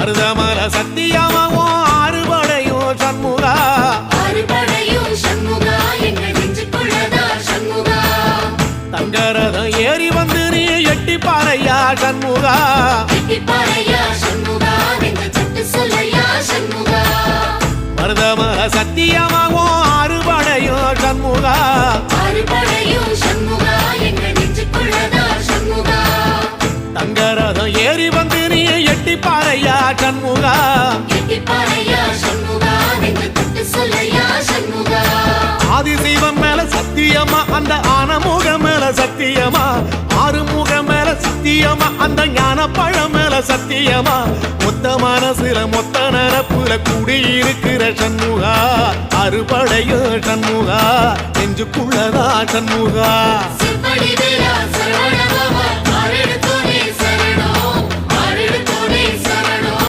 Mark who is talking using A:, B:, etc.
A: மருதமல சத்தியமாவோ அறுபடையும் சண்முகா
B: அறுபடையும் சண்முகா எங்கள் நெஞ்சுக்குள்ளதா சண்முகா
A: தங்கரதம் ஏறி வந்து நீ எட்டி பாறையா சண்முகா
B: எட்டி பாறையா சண்முகா எங்க சட்டு சொல்லையா சண்முகா
A: மருதமல சத்தியமாவோ அறுபடையும் சண்முகா
B: அறுபடையும் சண்முகா எங்கள் நெஞ்சுக்குள்ளதா சண்முகா
A: தங்கரதம் ஏறி வந்து நீ எட்டி பாறையா சண்முகா
B: எட்டி பாறையா சண்முகா எங்க சட்டு சொல்லையா சண்முகா
A: ஆதிசைவம் மேல சத்தியமா அந்த ஆனமுக மேல சத்தியமா ஆறுமுக மேல சத்தியமா அந்த ஞான பழம் மேல சத்தியமா மொத்த மனசுல மொத்த நரப்புல குடியிருக்கிற சண்முகா அறுபடையோ சண்முகா நெஞ்சுக்குள்ளதா சண்முகா
B: சிற்படி வேலா சரவண பவா